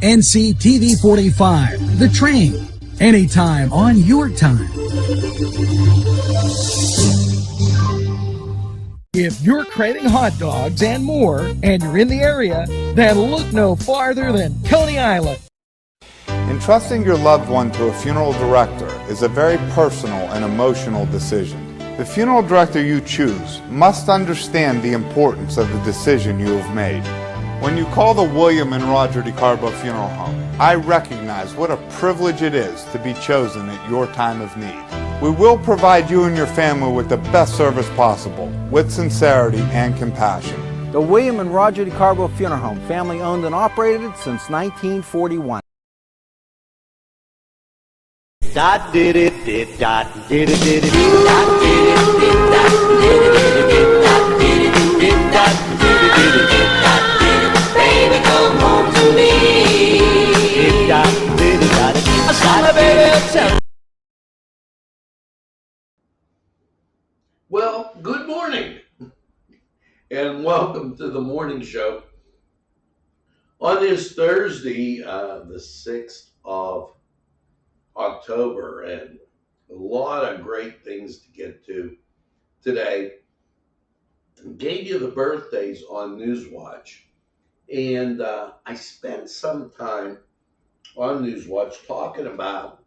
NCTV45, The Train, anytime on your time. If you're craving hot dogs and more, and you're in the area, then look no farther than Coney Island. Entrusting your loved one to a funeral director is a very personal and emotional decision. The funeral director you choose must understand the importance of the decision you have made. When you call the William and Roger DeCarbo Funeral Home, I recognize what a privilege it is to be chosen at your time of need. We will provide you and your family with the best service possible, with sincerity and compassion. The William and Roger DeCarbo Funeral Home, family owned and operated since 1941. Dot did it did dot did it did it dot did it did dot did it did it dot did it did dot did it did it dot did it baby come home to me dot did it dot dot baby. Well, good morning and welcome to the morning show on this Thursday, the 6th of October, and a lot of great things to get to today. Gave you the birthdays on Newswatch, and I spent some time on Newswatch talking about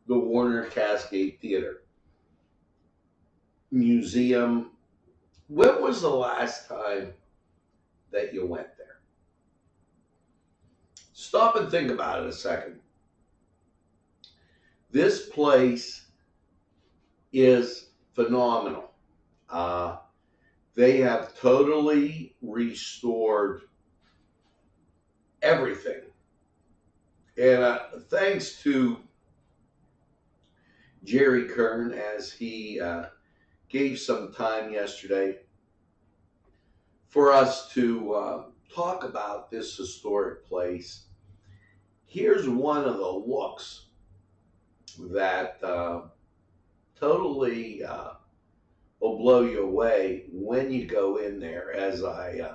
the Warner Cascade Theater Museum. When was the last time that you went there? Stop and think about it a second. This place is phenomenal. They have totally restored everything. And thanks to Jerry Kern, as he gave some time yesterday for us to talk about this historic place. Here's one of the looks that totally will blow you away when you go in there, as I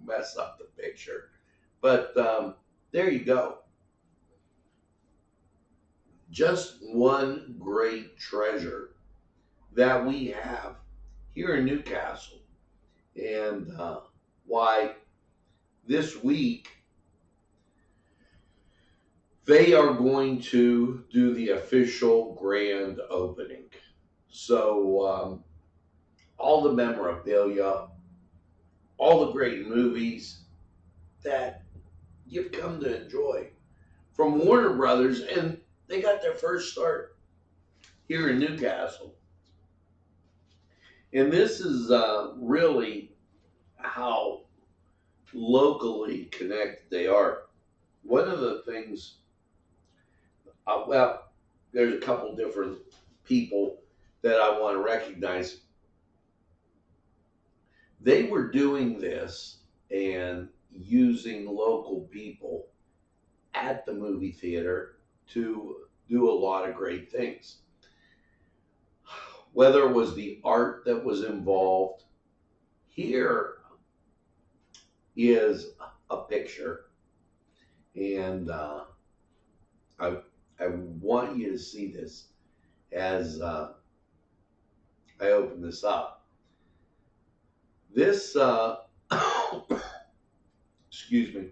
mess up the picture. But there you go. Just one great treasure that we have here in Newcastle. And why this week they are going to do the official grand opening. So all the memorabilia, all the great movies that you've come to enjoy from Warner Brothers, and they got their first start here in Newcastle. And this is really how locally connected they are. One of the things, well, there's a couple different people that I want to recognize. They were doing this and using local people at the movie theater to do a lot of great things. Whether it was the art that was involved, here is a picture, and I want you to see this as I open this up. This, excuse me,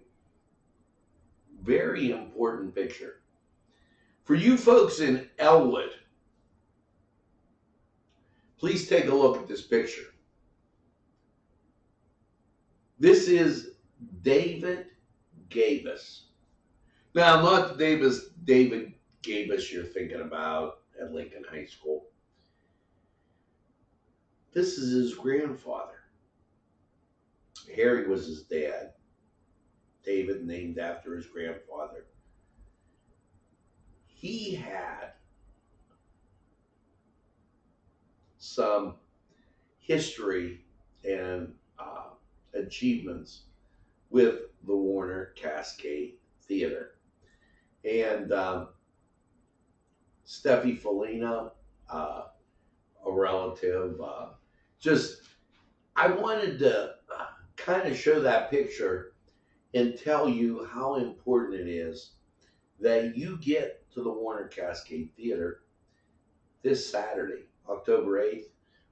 very important picture. For you folks in Elwood, please take a look at this picture. This is David Gabus. Now, not David Gabus you're thinking about at Lincoln High School. This is his grandfather. Harry was his dad. David named after his grandfather. He had some history and achievements with the Warner Cascade Theater. And Steffi Felina, a relative, I wanted to kind of show that picture and tell you how important it is that you get to the Warner Cascade Theater this Saturday, October 8th,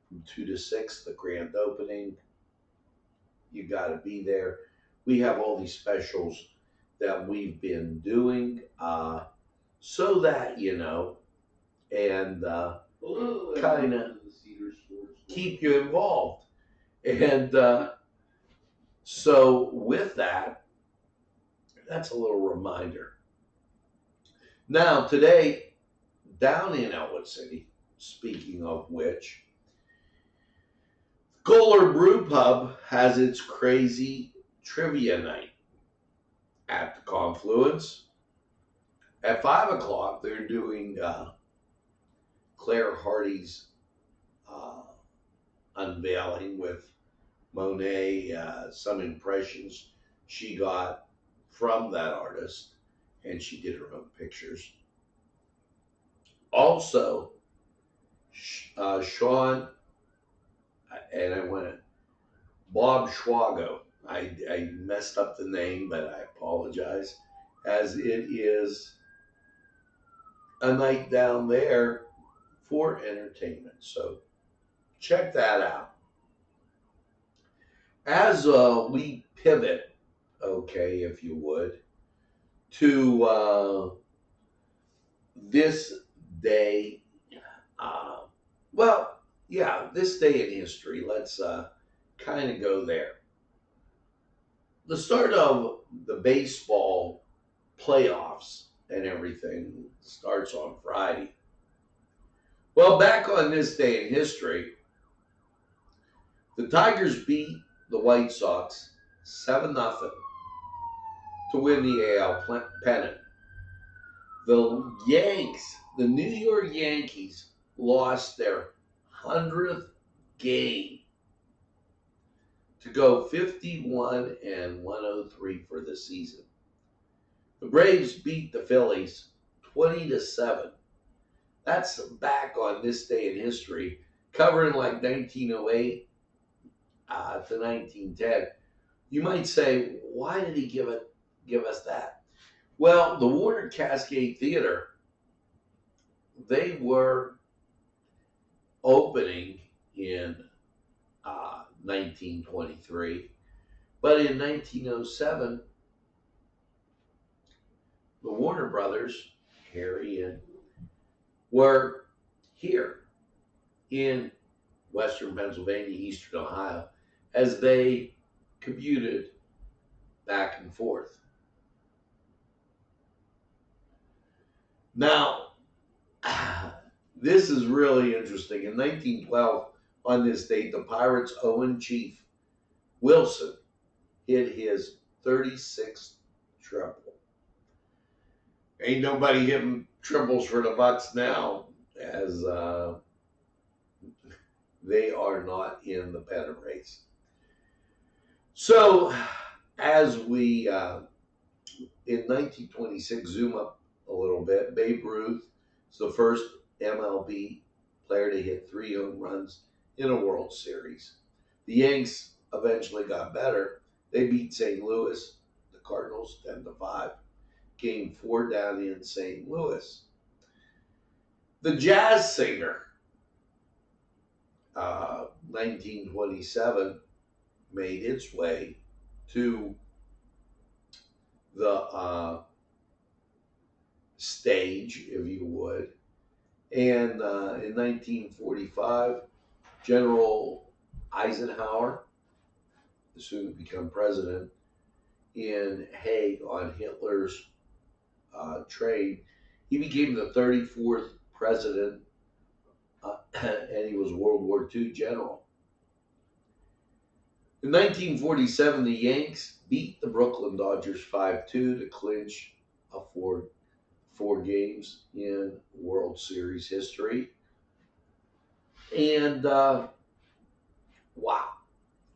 from 2 to 6, the grand opening. You got to be there. We have all these specials that we've been doing so that, and kind of keep you involved. And so, with that, that's a little reminder. Now, today, down in Elwood City, speaking of which, Kohler Brew Pub has its crazy trivia night at the Confluence. At 5 o'clock, they're doing Claire Hardy's unveiling with Monet, some impressions she got from that artist, and she did her own pictures. Also, Sean, and I went, Bob Schwago. I messed up the name, but I apologize, as it is a night down there for entertainment. So check that out. As we pivot, okay, if you would, to this day, this day in history. Let's kind of go there. The start of the baseball playoffs and everything starts on Friday. Well, back on this day in history, the Tigers beat the White Sox 7-0 to win the AL pennant. The New York Yankees, lost their 100th game to go 51-103 for the season. The Braves beat the Phillies 20-7. That's back on this day in history, covering like 1908 to 1910. You might say, why did he give us that? Well, the Warner Cascade Theater, they were opening in 1923, but in 1907, the Warner Brothers, Harry and were here in Western Pennsylvania, Eastern Ohio, as they commuted back and forth. Now, this is really interesting. In 1912, on this date, the Pirates' Owen Chief Wilson hit his 36th triple. Ain't nobody hitting triples for the Bucks now, as they are not in the pennant race. So, as we, in 1926, zoom up a little bit, Babe Ruth is the first MLB player to hit 3 home runs in a World Series. The Yanks eventually got better. They beat St. Louis, the Cardinals, 10-5. Game 4 down in St. Louis. The Jazz Singer, 1927, made its way to the stage, if you would. And in 1945, General Eisenhower, soon to become president, in Hague on Hitler's train, he became the 34th president, and he was World War II general. In 1947, the Yanks beat the Brooklyn Dodgers 5-2 to clinch a four games in World Series history. And wow,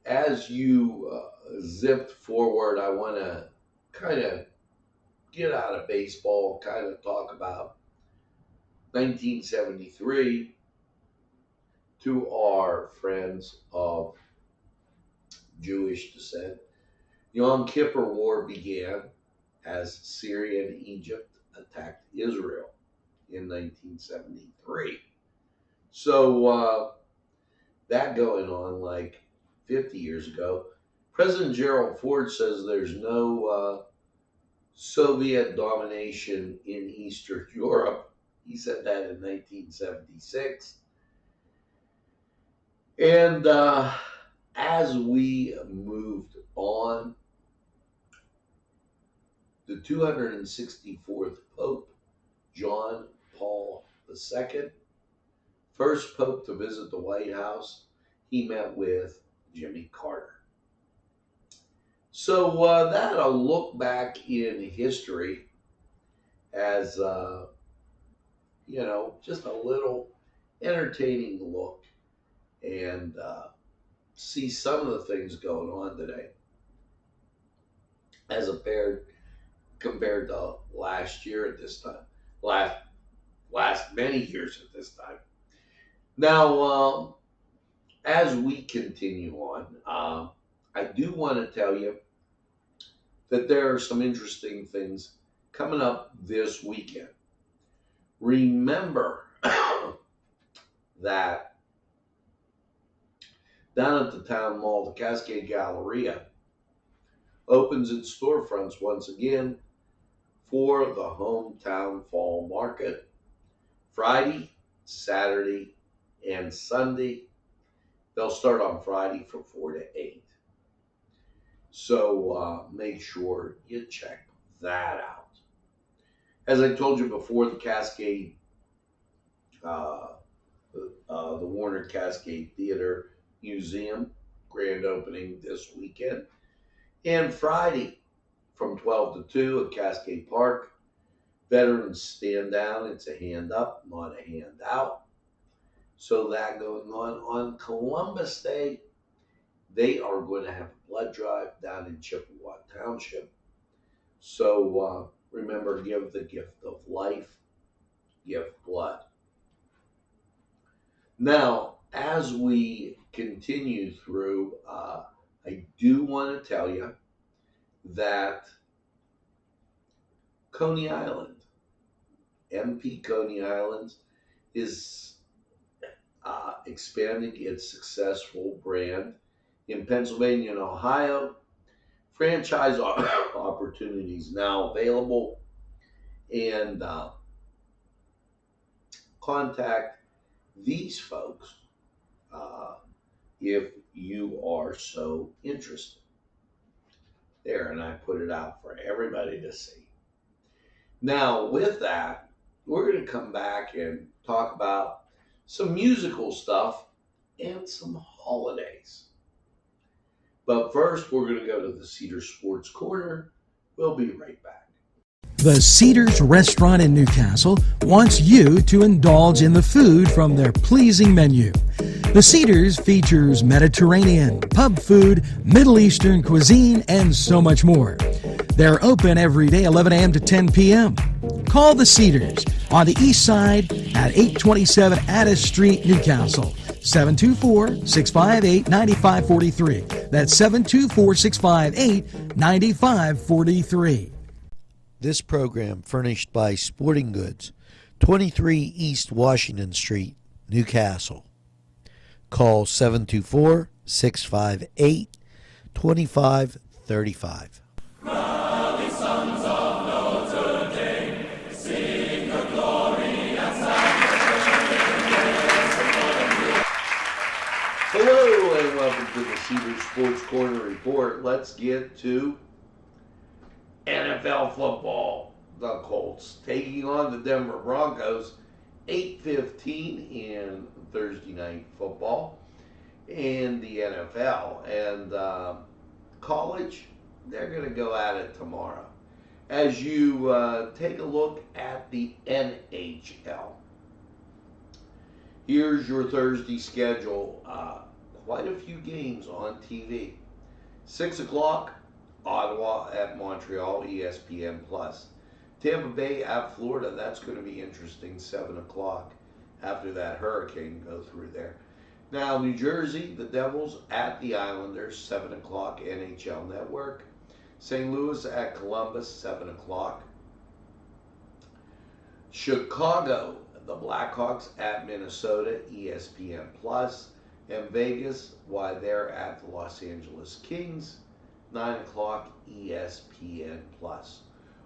as you zipped forward, I want to kind of get out of baseball, kind of talk about 1973 to our friends of Jewish descent. Yom Kippur War began as Syria and Egypt attacked Israel in 1973. So that going on like 50 years ago. President Gerald Ford says there's no Soviet domination in Eastern Europe. He said that in 1976. And as we moved on, the 264th Pope, John Paul II, first Pope to visit the White House, he met with Jimmy Carter. So that a look back in history as, just a little entertaining look and see some of the things going on today as compared to last year at this time, last many years at this time. Now, as we continue on, I do want to tell you that there are some interesting things coming up this weekend. Remember that down at the town mall, the Cascade Galleria opens its storefronts once again for the hometown fall market. Friday, Saturday, and Sunday. They'll start on Friday from 4 to 8. So make sure you check that out. As I told you before, the Cascade, the Warner Cascade Theater Museum, grand opening this weekend. And Friday from 12 to 2 at Cascade Park, Veterans Stand Down. It's a hand up, not a hand out. So that going on Columbus Day, they are going to have a blood drive down in Chippewa Township. So remember, give the gift of life, give blood. Now, as we continue through, I do want to tell you that Coney Island, MP Coney Island, is expanding its successful brand in Pennsylvania and Ohio. Franchise opportunities now available, and contact these folks if you are so interested. There, and I put it out for everybody to see. Now, with that, we're going to come back and talk about some musical stuff and some holidays. But first, we're going to go to the Cedar Sports Corner. We'll be right back. The Cedars Restaurant in Newcastle wants you to indulge in the food from their pleasing menu. The Cedars features Mediterranean, pub food, Middle Eastern cuisine, and so much more. They're open every day, 11 a.m. to 10 p.m. Call the Cedars on the east side at 827 Addis Street, Newcastle. 724-658-9543. That's 724-658-9543. This program furnished by Sporting Goods, 23 East Washington Street, Newcastle. Call 724-658-2535. Rally sons of Notre Dame, sing the glory and salvation. Hello and welcome to the Cedar Sports Corner Report. Let's get to NFL football. The Colts taking on the Denver Broncos, 8:15 in Thursday night football, and the NFL and college. They're going to go at it tomorrow. As you take a look at the NHL, here's your Thursday schedule. Quite a few games on TV. 6 o'clock, Ottawa at Montreal, ESPN+. Tampa Bay at Florida, that's going to be interesting, 7 o'clock after that hurricane go through there. Now, New Jersey, the Devils at the Islanders, 7 o'clock NHL Network. St. Louis at Columbus, 7 o'clock. Chicago, the Blackhawks at Minnesota, ESPN Plus. And Vegas, why they're at the Los Angeles Kings, 9 o'clock, ESPN Plus.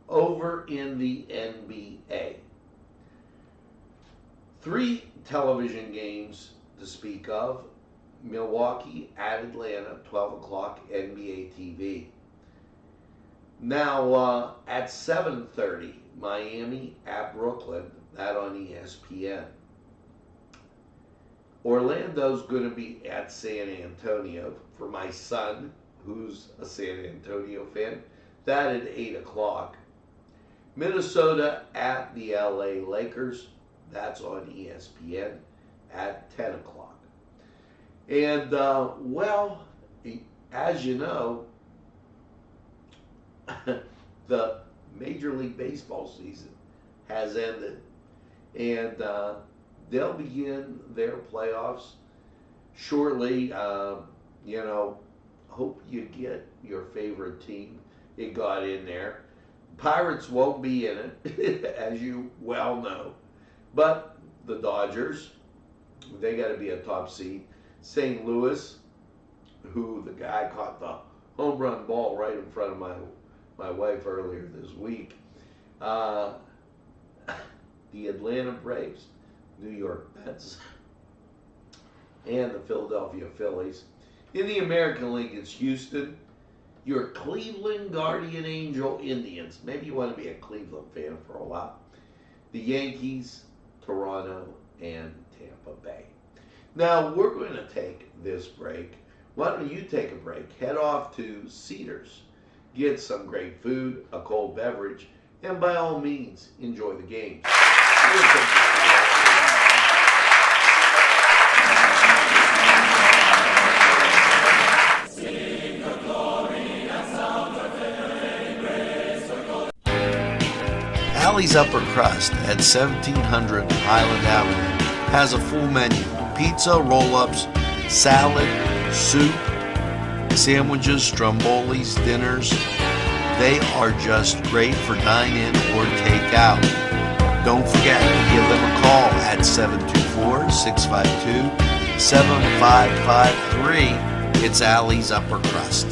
Over in the NBA, 3 television games to speak of. Milwaukee at Atlanta, 12 o'clock, NBA TV. Now, at 7:30, Miami at Brooklyn, that on ESPN. Orlando's going to be at San Antonio for my son, who's a San Antonio fan, that at 8 o'clock. Minnesota at the LA Lakers, that's on ESPN at 10 o'clock. And, well, as you know, the Major League Baseball season has ended, and they'll begin their playoffs shortly. Hope you get your favorite team. It got in there. Pirates won't be in it, as you well know, but the Dodgers, they got to be a top seed. St. Louis, who the guy caught the home run ball right in front of my wife earlier this week. The Atlanta Braves, New York Mets, and the Philadelphia Phillies. In the American League, it's Houston, your Cleveland Guardian Angel Indians. Maybe you want to be a Cleveland fan for a while. The Yankees, Toronto, and Tampa Bay. Now, we're going to take this break. Why don't you take a break? Head off to Cedars. Get some great food, a cold beverage, and by all means, enjoy the game. Alley's Upper Crust at 1700 Highland Avenue has a full menu: pizza, roll-ups, salad, soup, sandwiches, strombolis, dinners. They are just great for dine-in or take-out. Don't forget to give them a call at 724-652-7553. It's Alley's Upper Crust.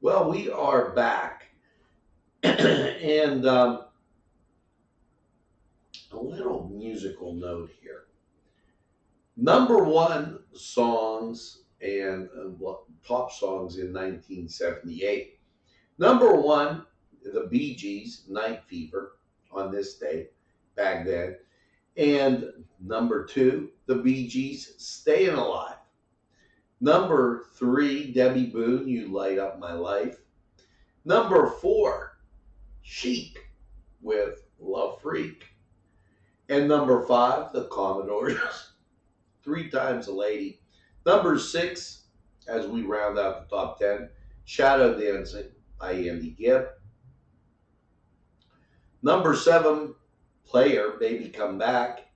Well, we are back, and a little musical note here. Number 1 songs and top songs in 1978. Number 1, the Bee Gees, Night Fever, on this day, back then. And number 2, the Bee Gees, Staying Alive. Number 3, Debbie Boone, You Light Up My Life. Number 4, Chic with Love Freak. And number 5, the Commodores, 3 Times a Lady. Number 6, as we round out the top 10, Shadow Dancing by Andy Gibb. Number 7, Player, Baby Come Back.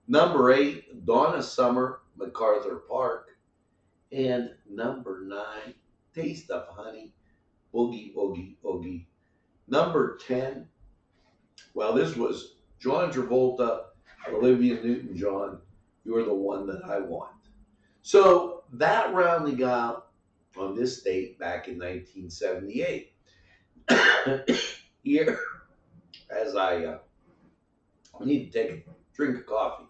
Number 8, Donna Summer, MacArthur Park. And number 9, Taste of Honey, Oogie Oogie Oogie. Number 10, well, this was John Travolta, Olivia Newton-John, You're the One That I Want. So that rounding out on this date back in 1978. Here, as I need to take a drink of coffee.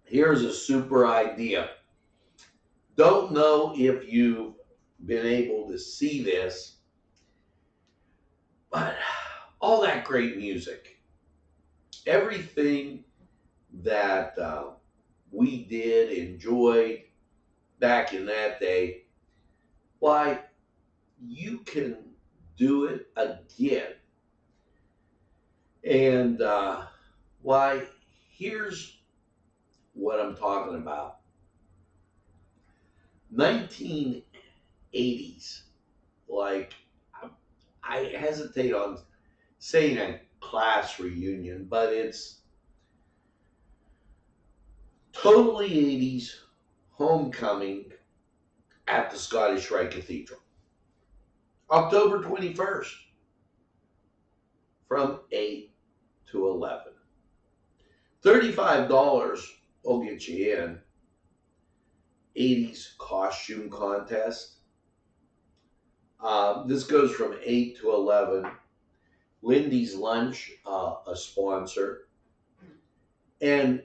Here's a super idea. Don't know if you've been able to see this, but all that great music, everything that we did, enjoyed back in that day, why you can do it again. And why, here's what I'm talking about. 1980s, like, I hesitate on saying a class reunion, but it's totally 80s homecoming at the Scottish Rite Cathedral. October 21st from 8 to 11. $35 will get you in. 80s costume contest. This goes from 8 to 11. Lindy's Lunch, a sponsor. And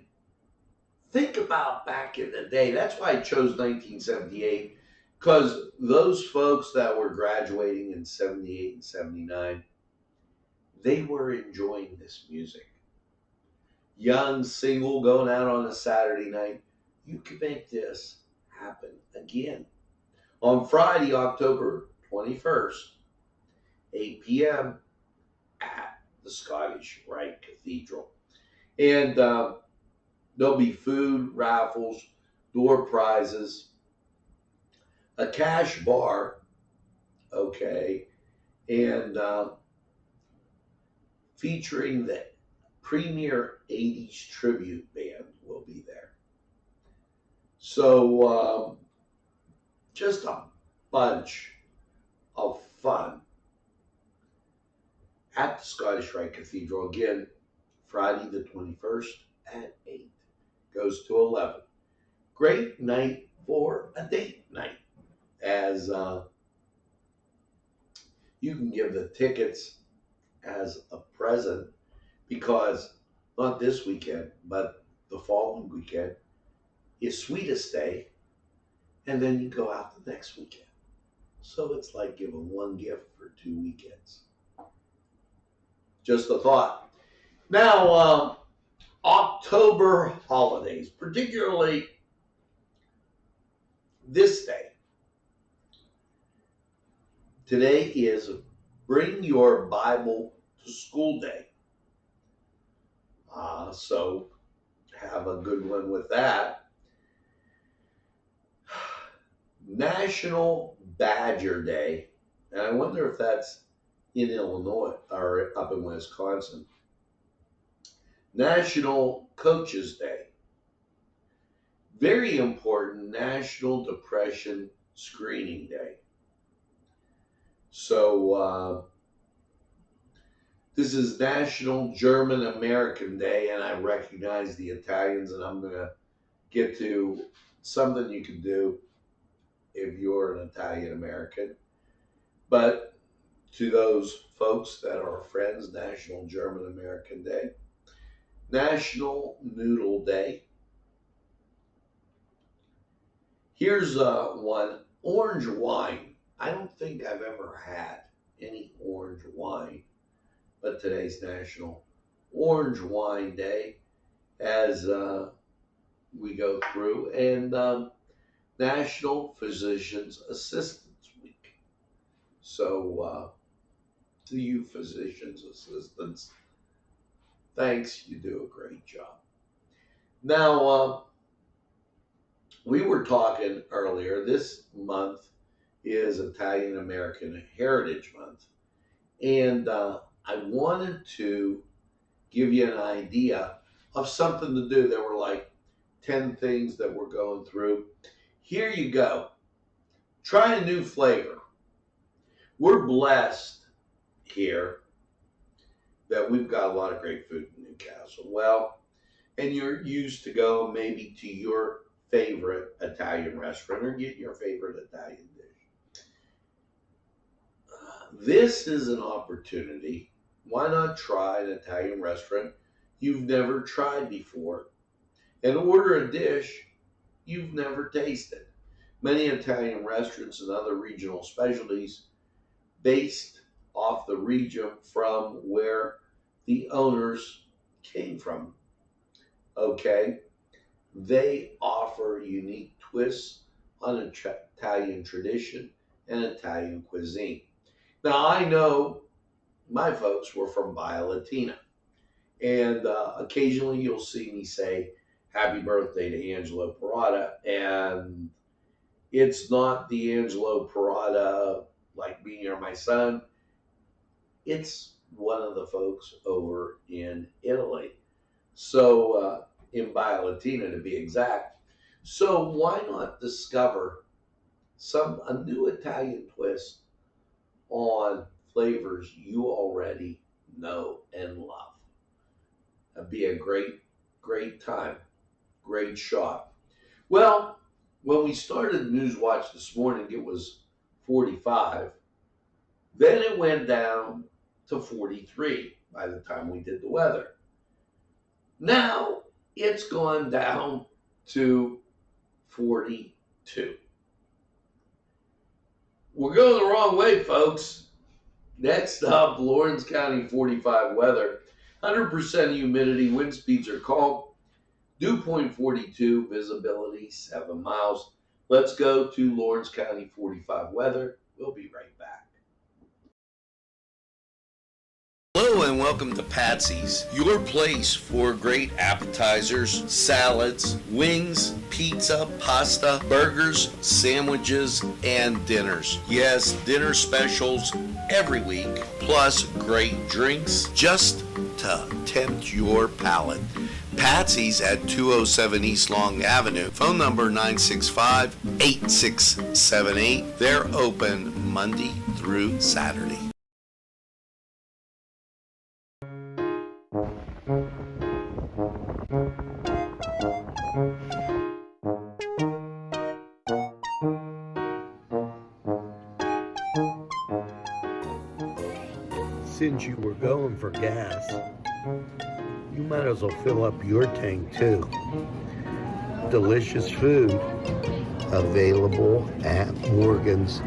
think about back in the day. That's why I chose 1978, because those folks that were graduating in 78 and 79, they were enjoying this music. Young, single, going out on a Saturday night. You can make this happen again. On Friday, October 21st, 8 p.m. at the Scottish Rite Cathedral. And there'll be food, raffles, door prizes, a cash bar, okay, and featuring the premier 80s tribute band will be there. So just a bunch of fun at the Scottish Rite Cathedral. Again, Friday the 21st at 8. Goes to 11. Great night for a date night, as you can give the tickets as a present, because not this weekend, but the following weekend is Sweetest Day, and then you go out the next weekend. So it's like giving one gift for 2 weekends. Just a thought. Now, October holidays, particularly this day. Today is Bring Your Bible to School Day. So have a good one with that. National Badger Day. And I wonder if that's in Illinois or up in Wisconsin. National Coaches Day. Very important, National Depression Screening Day. So this is National German American Day, and I recognize the Italians, and I'm going to get to something you can do if you're an Italian American. But to those folks that are friends, National German American Day. National Noodle Day. Here's one, orange wine. I don't think I've ever had any orange wine, but today's National Orange Wine Day as we go through, and National Physician's Assistants Week. So to you physician's assistants, thanks, you do a great job. Now, we were talking earlier, this month is Italian American Heritage Month. And I wanted to give you an idea of something to do. There were like 10 things that we're going through. Here you go. Try a new flavor. We're blessed here that we've got a lot of great food in Newcastle. Well, and you're used to go maybe to your favorite Italian restaurant or get your favorite Italian dish. This is an opportunity. Why not try an Italian restaurant you've never tried before and order a dish you've never tasted? Many Italian restaurants and other regional specialties based off the region from where the owners came from. Okay? They offer unique twists on Italian tradition and Italian cuisine. Now, I know my folks were from Via Latina, and occasionally you'll see me say happy birthday to Angelo Parada, and it's not the Angelo Parada like me or my son. It's one of the folks over in Italy. So, in Via Latina to be exact. So why not discover a new Italian twist on flavors you already know and love? It'd be a great time, great shot. Well, when we started News Watch this morning, it was 45. Then it went down to 43 by the time we did the weather. Now it's gone down to 42. We're going the wrong way, folks. Next up, Lawrence County 45 weather. 100% humidity, wind speeds are calm. Dew point 42, visibility 7 miles. Let's go to Lawrence County 45 weather. We'll be right back. Hello and welcome to Patsy's, your place for great appetizers, salads, wings, pizza, pasta, burgers, sandwiches, and dinners. Yes, dinner specials every week, plus great drinks just to tempt your palate. Patsy's at 207 East Long Avenue. Phone number 965-8678. They're open Monday through Saturday. Since you were going for gas, you might as well fill up your tank too. Delicious food available at Morgan's.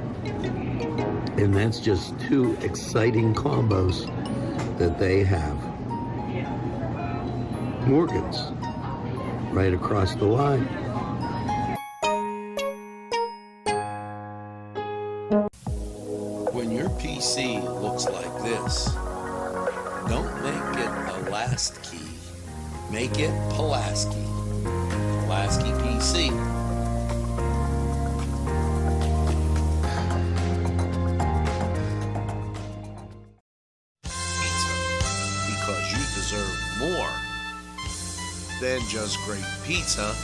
And that's just 2 exciting combos that they have. Morgan's, right across the line. When your PC looks like this, don't make it a last key. Make it Pulaski. Pulaski PC. Pizza. Because you deserve more than just great pizza.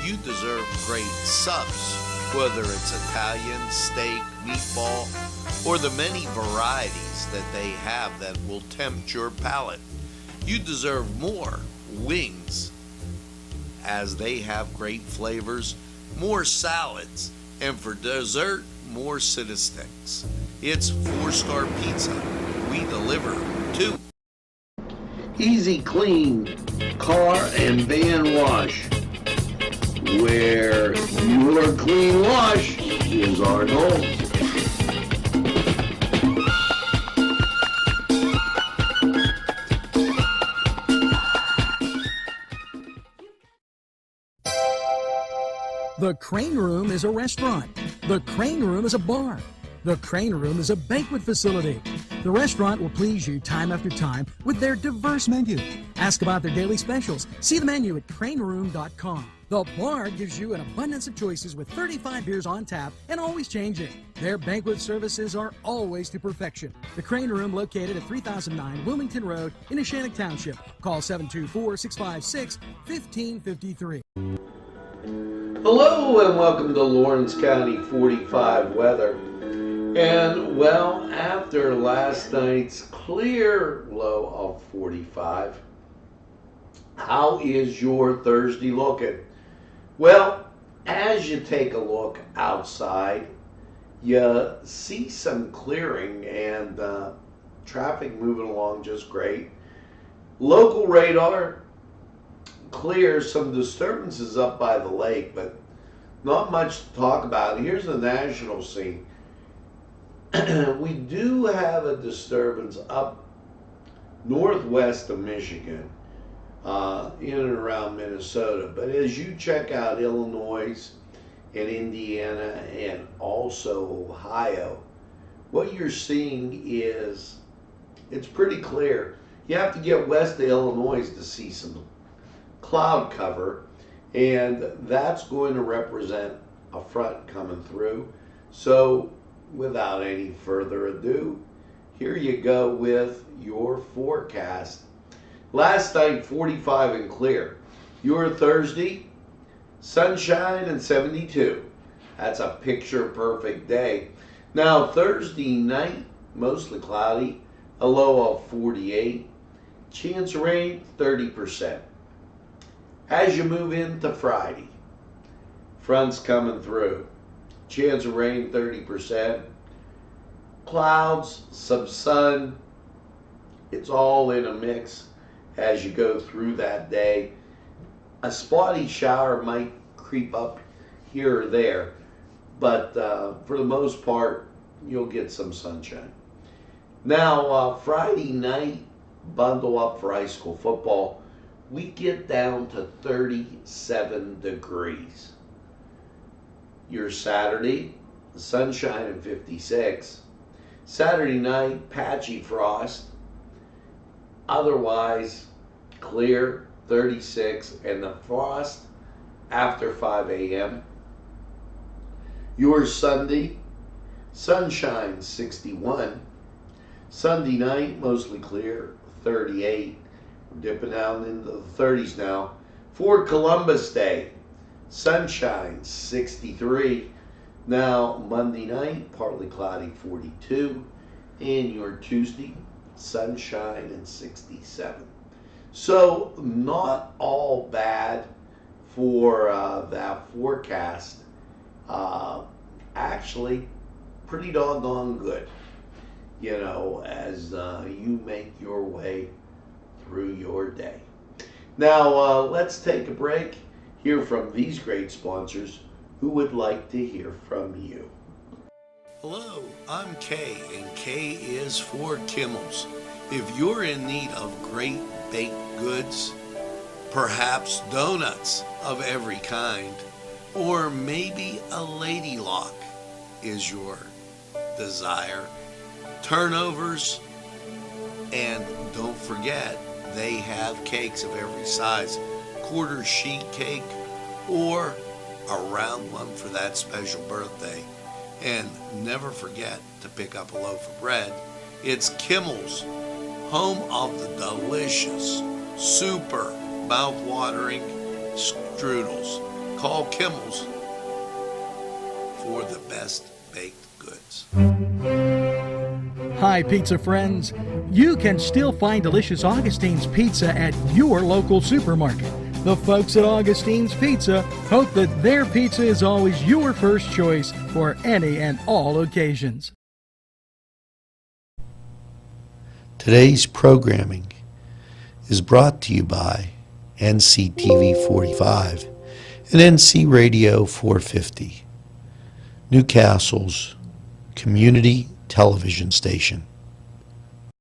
You deserve great subs. Whether it's Italian, steak, meatball, or the many varieties that they have that will tempt your palate. You deserve more wings, as they have great flavors, more salads, and for dessert, more Cita Sticks. It's 4-star pizza. We deliver too. Easy Clean Car and Van Wash, where your clean wash is our goal. The Crane Room is a restaurant. The Crane Room is a bar. The Crane Room is a banquet facility. The restaurant will please you time after time with their diverse menu. Ask about their daily specials. See the menu at craneroom.com. The bar gives you an abundance of choices with 35 beers on tap and always changing. Their banquet services are always to perfection. The Crane Room, located at 3009 Wilmington Road in Neshannock Township. Call 724-656-1553. Hello and welcome to Lawrence County 45 weather. And well, after last night's clear low of 45, how is your Thursday looking? Well, as you take a look outside, you see some clearing and traffic moving along just great. Local radar clears, some disturbances up by the lake, but not much to talk about. Here's the national scene. We do have a disturbance up northwest of Michigan, in and around Minnesota. But as you check out Illinois in Indiana and also Ohio, what you're seeing is it's pretty clear. You have to get west of Illinois to see some cloud cover, and that's going to represent a front coming through. So without any further ado, here you go with your forecast. Last night, 45 and clear. Your Thursday, sunshine and 72. That's a picture perfect day. Now Thursday night, mostly cloudy, a low of 48. Chance of rain, 30%. As you move into Friday, fronts coming through. Chance of rain, 30%. Clouds, some sun. It's all in a mix as you go through that day. A spotty shower might creep up here or there, but for the most part, you'll get some sunshine. Now, Friday night, bundle up for high school football. We get down to 37 degrees. Your Saturday, sunshine and 56. Saturday night, patchy frost. Otherwise, clear, 36, and the frost after 5 a.m. Your Sunday, sunshine, 61. Sunday night, mostly clear, 38. We're dipping down into the 30s now. For Columbus Day, sunshine, 63. Now, Monday night, partly cloudy, 42. And your Tuesday, sunshine and 67. So, not all bad for that forecast. Actually, pretty doggone good, you know, as you make your way through your day. Now, let's take a break, hear from these great sponsors who would like to hear from you. Hello, I'm Kay, and K is for Kimmel's. If you're in need of great baked goods, perhaps donuts of every kind, or maybe a lady lock is your desire, turnovers, and don't forget, they have cakes of every size, quarter sheet cake or a round one for that special birthday. And never forget to pick up a loaf of bread. It's Kimmel's, home of the delicious, super mouth-watering strudels. Call Kimmel's for the best baked goods. Hi, pizza friends. You can still find delicious Augustine's Pizza at your local supermarket. The folks at Augustine's Pizza hope that their pizza is always your first choice for any and all occasions. Today's programming is brought to you by NCTV45 and NC Radio 450, Newcastle's community television station.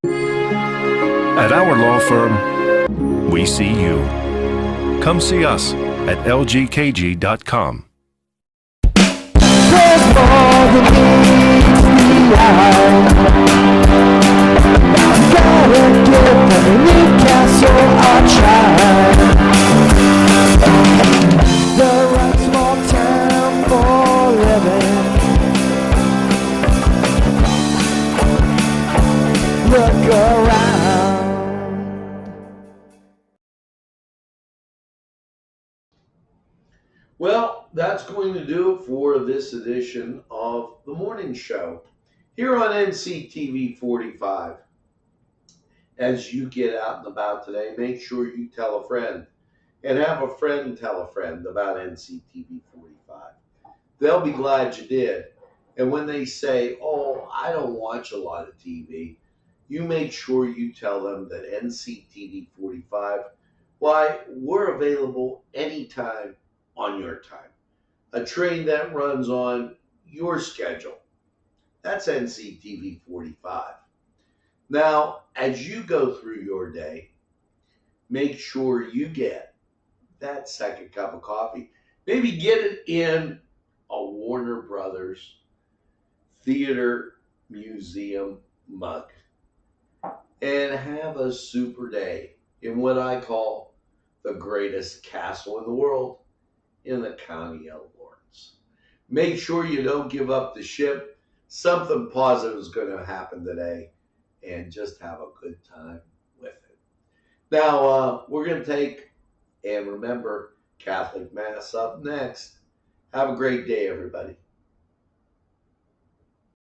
At our law firm, we see you. Come see us at lgkg.com. There's more than meets the eye. Gotta give the Newcastle a try. The right small town for living. Look around. Well, that's going to do it for this edition of the morning show here on NCTV45. As you get out and about today, make sure you tell a friend and have a friend tell a friend about NCTV45. They'll be glad you did. And when they say, oh, I don't watch a lot of TV, you make sure you tell them that NCTV45, why, we're available anytime on your time. A train that runs on your schedule. That's NCTV45. Now, as you go through your day, make sure you get that second cup of coffee. Maybe get it in Warner Brothers Theater Museum mug and have a super day in what I call the greatest castle in the world in the county of Lawrence. Make sure you don't give up the ship. Something positive is going to happen today, and just have a good time with it. Now, we're going to take, and remember, Catholic Mass up next. Have a great day, everybody.